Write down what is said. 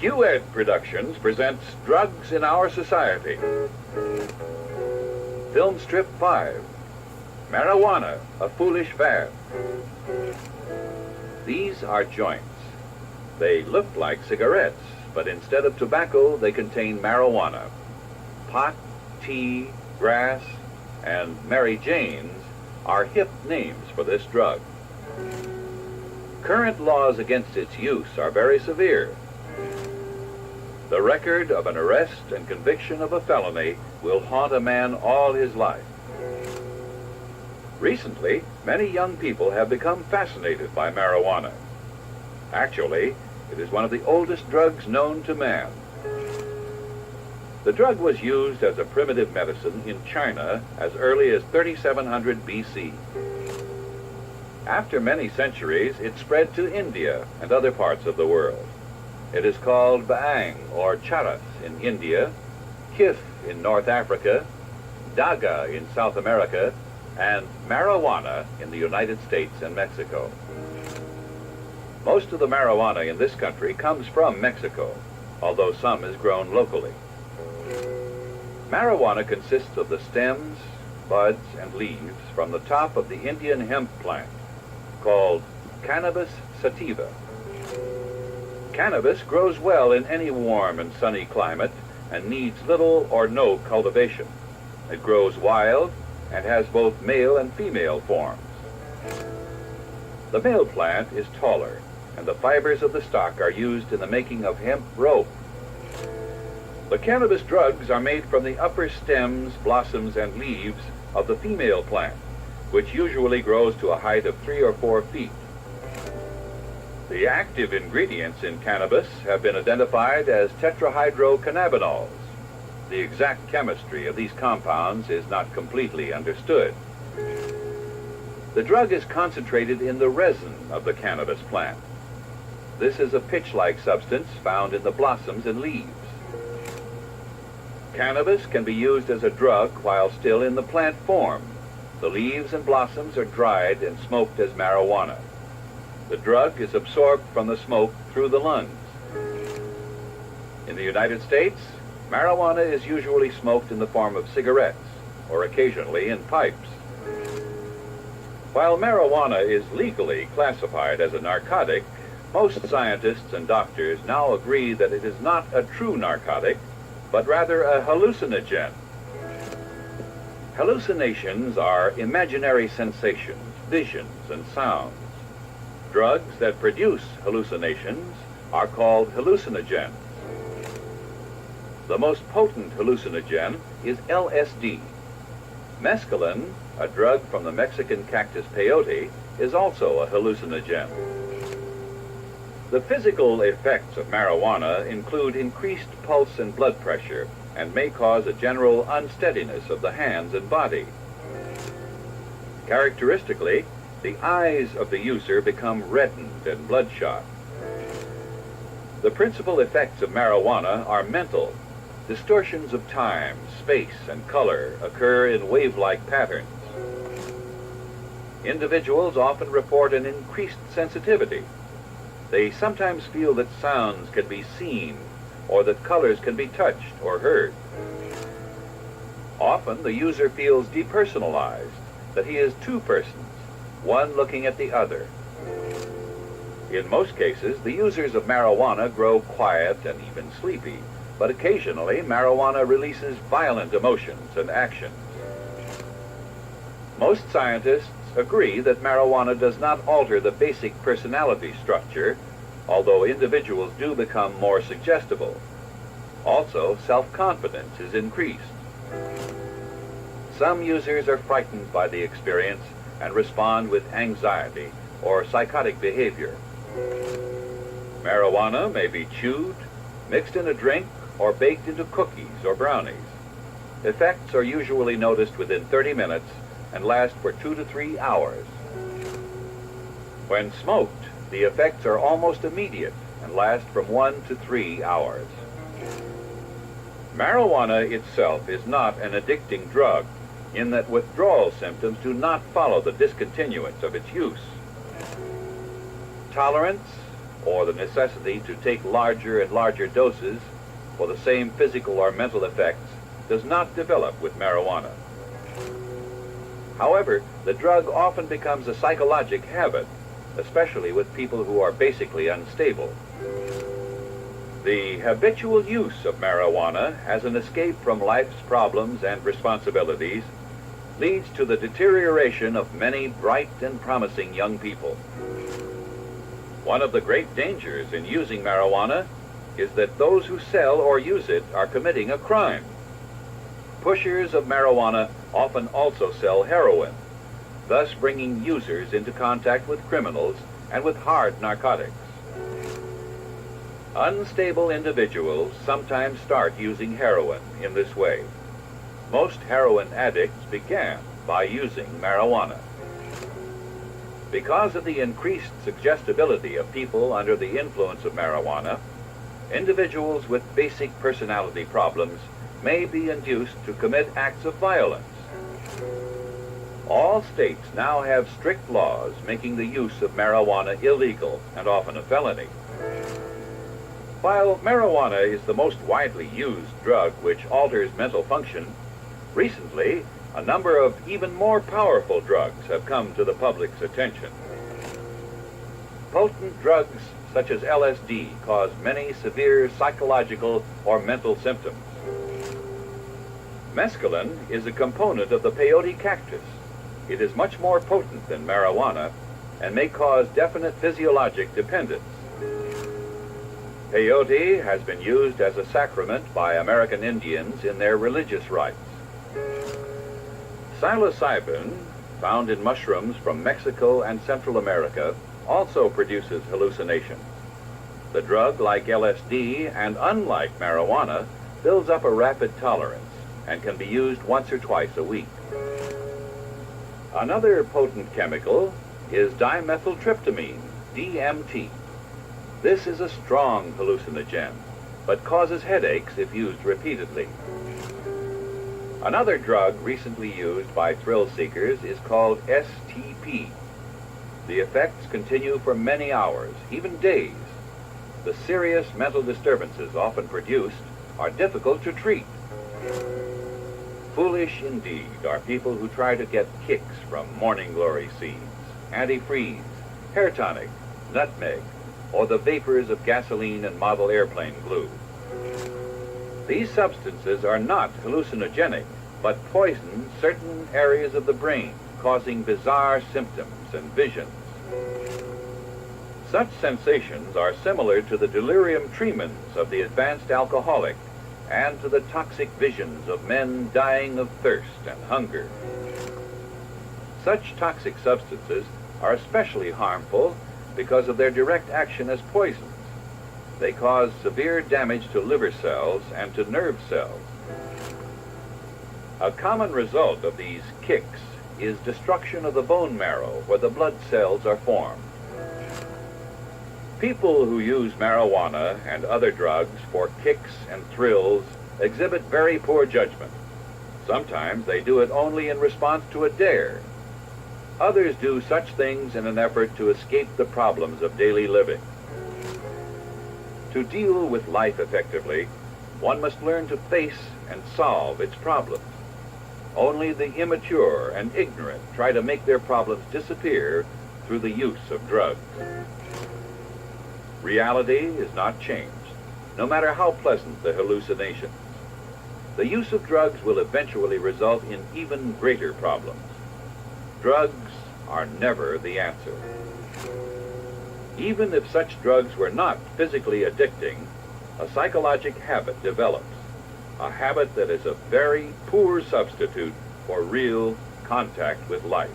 QED Productions presents Drugs in Our Society. Filmstrip 5, Marijuana, a Foolish Fad. These are joints. They look like cigarettes, but instead of tobacco, they contain marijuana. Pot, tea, grass, and Mary Jane's are hip names for this drug. Current laws against its use are very severe. The record of an arrest and conviction of a felony will haunt a man all his life. Recently, many young people have become fascinated by marijuana. Actually, it is one of the oldest drugs known to man. The drug was used as a primitive medicine in China as early as 3700 BC. After many centuries, it spread to India and other parts of the world. It is called bhang or charas in India, kif in North Africa, daga in South America, and marijuana in the United States and Mexico. Most of the marijuana in this country comes from Mexico, although some is grown locally. Marijuana consists of the stems, buds, and leaves from the top of the Indian hemp plant, called Cannabis sativa. Cannabis grows well in any warm and sunny climate and needs little or no cultivation. It grows wild and has both male and female forms. The male plant is taller, and the fibers of the stalk are used in the making of hemp rope. The cannabis drugs are made from the upper stems, blossoms, and leaves of the female plant, which usually grows to a height of 3 or 4 feet. The active ingredients in cannabis have been identified as tetrahydrocannabinols. The exact chemistry of these compounds is not completely understood. The drug is concentrated in the resin of the cannabis plant. This is a pitch-like substance found in the blossoms and leaves. Cannabis can be used as a drug while still in the plant form. The leaves and blossoms are dried and smoked as marijuana. The drug is absorbed from the smoke through the lungs. In the United States, marijuana is usually smoked in the form of cigarettes, or occasionally in pipes. While marijuana is legally classified as a narcotic, most scientists and doctors now agree that it is not a true narcotic, but rather a hallucinogen. Hallucinations are imaginary sensations, visions, and sounds. Drugs that produce hallucinations are called hallucinogens. The most potent hallucinogen is LSD. Mescaline, a drug from the Mexican cactus peyote, is also a hallucinogen. The physical effects of marijuana include increased pulse and blood pressure and may cause a general unsteadiness of the hands and body. Characteristically, the eyes of the user become reddened and bloodshot. The principal effects of marijuana are mental. Distortions of time, space, and color occur in wave-like patterns. Individuals often report an increased sensitivity. They sometimes feel that sounds can be seen or that colors can be touched or heard. Often the user feels depersonalized, that he is two persons, one looking at the other. In most cases, the users of marijuana grow quiet and even sleepy, but occasionally marijuana releases violent emotions and actions. Most scientists agree that marijuana does not alter the basic personality structure, although individuals do become more suggestible. Also, self-confidence is increased. Some users are frightened by the experience and respond with anxiety or psychotic behavior. Marijuana may be chewed, mixed in a drink, or baked into cookies or brownies. Effects are usually noticed within 30 minutes and last for 2 to 3 hours. When smoked, the effects are almost immediate and last from 1 to 3 hours. Marijuana itself is not an addicting drug, in that withdrawal symptoms do not follow the discontinuance of its use. Tolerance or the necessity to take larger and larger doses for the same physical or mental effects does not develop with marijuana. However, the drug often becomes a psychologic habit, especially with people who are basically unstable. The habitual use of marijuana as an escape from life's problems and responsibilities leads to the deterioration of many bright and promising young people. One of the great dangers in using marijuana is that those who sell or use it are committing a crime. Pushers of marijuana often also sell heroin, thus bringing users into contact with criminals and with hard narcotics. Unstable individuals sometimes start using heroin in this way. Most heroin addicts began by using marijuana. Because of the increased suggestibility of people under the influence of marijuana, individuals with basic personality problems may be induced to commit acts of violence. All states now have strict laws making the use of marijuana illegal and often a felony. While marijuana is the most widely used drug which alters mental function, recently a number of even more powerful drugs have come to the public's attention. Potent drugs such as LSD cause many severe psychological or mental symptoms. Mescaline is a component of the peyote cactus. It is much more potent than marijuana and may cause definite physiologic dependence. Peyote has been used as a sacrament by American Indians in their religious rites. Psilocybin, found in mushrooms from Mexico and Central America, also produces hallucinations. The drug, like LSD and unlike marijuana, builds up a rapid tolerance and can be used once or twice a week. Another potent chemical is dimethyltryptamine, DMT. This is a strong hallucinogen, but causes headaches if used repeatedly. Another drug recently used by thrill seekers is called STP. The effects continue for many hours, even days. The serious mental disturbances often produced are difficult to treat. Foolish indeed are people who try to get kicks from morning glory seeds, antifreeze, hair tonic, nutmeg, or the vapors of gasoline and model airplane glue. These substances are not hallucinogenic, but poison certain areas of the brain, causing bizarre symptoms and visions. Such sensations are similar to the delirium tremens of the advanced alcoholic and to the toxic visions of men dying of thirst and hunger. Such toxic substances are especially harmful because of their direct action as poisons. They cause severe damage to liver cells and to nerve cells. A common result of these kicks is destruction of the bone marrow where the blood cells are formed. People who use marijuana and other drugs for kicks and thrills exhibit very poor judgment. Sometimes they do it only in response to a dare. Others do such things in an effort to escape the problems of daily living. To deal with life effectively, one must learn to face and solve its problems. Only the immature and ignorant try to make their problems disappear through the use of drugs. Reality is not changed, no matter how pleasant the hallucinations. The use of drugs will eventually result in even greater problems. Drugs are never the answer. Even if such drugs were not physically addicting, a psychologic habit develops, a habit that is a very poor substitute for real contact with life.